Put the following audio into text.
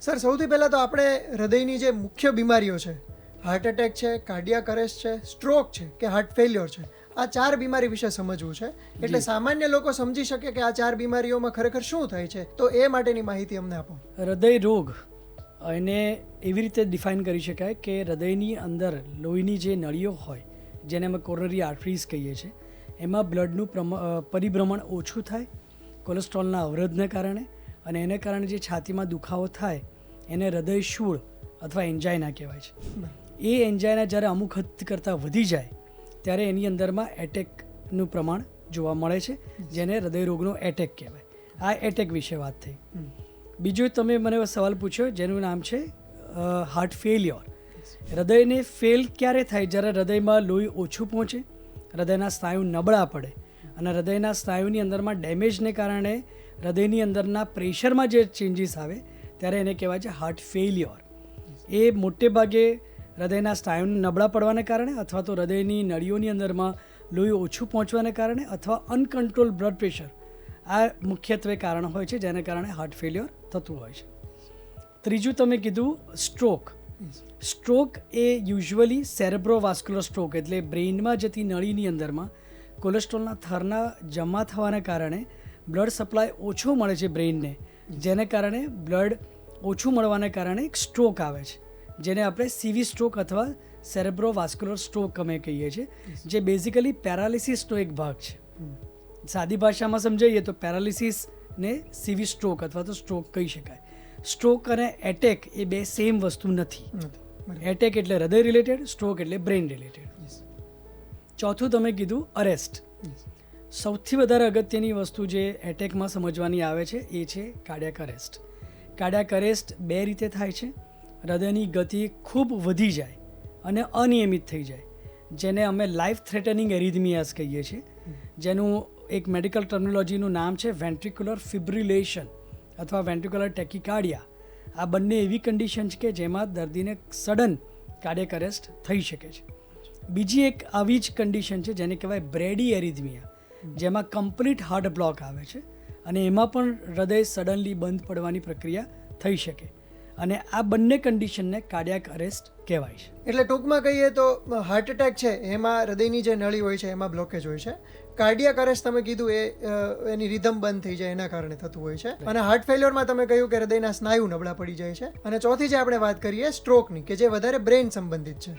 Sir, સૌથી પહેલાં તો આપણે હૃદયની જે મુખ્ય બીમારીઓ છે, હાર્ટ એટેક છે, કાર્ડિયાક અરેસ્ટ છે, સ્ટ્રોક છે કે હાર્ટ ફેલ્યોર છે, આ 4 બીમારી વિશે સમજવું છે. એટલે સામાન્ય લોકો સમજી શકે કે આ 4 બીમારીઓમાં ખરેખર શું થાય છે, તો એ માટેની માહિતી અમને આપો. હૃદય રોગ એને એવી રીતે ડિફાઇન કરી શકાય કે હૃદયની અંદર લોહીની જે નળીઓ હોય, જેને અમે કોરોનરી આર્ટરીઝ કહીએ છીએ, એમાં બ્લડનું પરિભ્રમણ ઓછું થાય કોલેસ્ટ્રોલના અવરોધને કારણે, અને એને કારણે જે છાતીમાં દુખાવો થાય એને હૃદય શૂળ અથવા એન્જાઇના કહેવાય છે. એ એન્જાઇના જ્યારે અમુક હદ કરતાં વધી જાય ત્યારે એની અંદરમાં એટેકનું પ્રમાણ જોવા મળે છે, જેને હૃદય રોગનો એટેક કહેવાય. આ એટેક વિશે વાત થઈ. બીજું તમે મને સવાલ પૂછ્યો જેનું નામ છે હાર્ટ ફેલ્યોર. હૃદયને ફેલ ક્યારે થાય? જ્યારે હૃદયમાં લોહી ઓછું પહોંચે, હૃદયના સ્નાયુ નબળા પડે, અને હૃદયના સ્નાયુની અંદરમાં ડેમેજને કારણે હૃદયની અંદરના પ્રેશરમાં જે ચેન્જીસ આવે ત્યારે એને કહેવાય છે હાર્ટ ફેલ્યોર. એ મોટે ભાગે હૃદયના સ્નાયુ નબળા પડવાને કારણે, અથવા તો હૃદયની નળીઓની અંદરમાં લોહી ઓછું પહોંચવાને કારણે, અથવા અનકન્ટ્રોલ બ્લડ પ્રેશર, આ મુખ્યત્વે કારણ હોય છે જેને કારણે હાર્ટ ફેલ્યોર થતું હોય છે. ત્રીજું તમે કીધું સ્ટ્રોક. સ્ટ્રોક એ યુઝ્યુઅલી સેરેબ્રોવાસ્ક્યુલર સ્ટ્રોક, એટલે બ્રેઇનમાં જતી નળીની અંદરમાં કોલેસ્ટ્રોલના થરના જમા થવાને કારણે બ્લડ સપ્લાય ઓછો મળે છે બ્રેઇનને, જેને કારણે બ્લડ ઓછું મળવાને કારણે એક સ્ટ્રોક આવે છે, જેને આપણે સીવી સ્ટ્રોક અથવા સેરેબ્રોવાસ્ક્યુલર સ્ટ્રોક અમે કહીએ છીએ, જે બેઝિકલી પેરાલિસિસનો એક ભાગ છે. સાદી ભાષામાં સમજાવીએ તો પેરાલિસિસને સીવી સ્ટ્રોક અથવા તો સ્ટ્રોક કહી શકાય. સ્ટ્રોક અને એટેક એ બે સેમ વસ્તુ નથી. એટેક એટલે હૃદય રિલેટેડ, સ્ટ્રોક એટલે બ્રેઇન રિલેટેડ. ચોથું તમે કીધું અરેસ્ટ. સૌથી વધારે અગત્યની વસ્તુ જે એટેકમાં સમજવાની આવે છે એ છે કાર્ડિયાક અરેસ્ટ. કાર્ડિયાક અરેસ્ટ બે રીતે થાય છે. હૃદયની ગતિ ખૂબ વધી જાય અને અનિયમિત થઈ જાય, જેને અમે લાઈફ થ્રેટનિંગ એરિથમિયાસ કહીએ છીએ, જેનું એક મેડિકલ ટર્મિનોલોજીનું નામ છે વેન્ટ્રિક્યુલર ફિબ્રિલેશન અથવા વેન્ટ્રિક્યુલર ટેકિકાર્ડિયા. આ બંને એવી કન્ડિશન છે કે જેમાં દર્દીને સડન કાર્ડિયાક અરેસ્ટ થઈ શકે છે. બીજી એક આવી જ કન્ડિશન છે જેને કહેવાય બ્રેડી એરિથમિયા, જેમાં કમ્પ્લીટ હાર્ટ બ્લોક આવે છે, અને એમાં પણ હૃદય સડનલી બંધ પડવાની પ્રક્રિયા થઈ શકે, અને આ બંને કન્ડિશનને કાર્ડિયાક અરેસ્ટ કહેવાય છે. એટલે ટૂંકમાં કહીએ તો હાર્ટ એટેક છે એમાં હૃદયની જે નળી હોય છે એમાં બ્લોકેજ હોય છે. કાર્ડિયાક અરેસ્ટ તમે કીધું એ એની રિધમ બંધ થઈ જાય એના કારણે થતું હોય છે. અને હાર્ટ ફેલ્યોરમાં તમે કહ્યું કે હૃદયના સ્નાયુ નબળા પડી જાય છે. અને ચોથી જે આપણે વાત કરીએ સ્ટ્રોકની, કે જે વધારે બ્રેઇન સંબંધિત છે.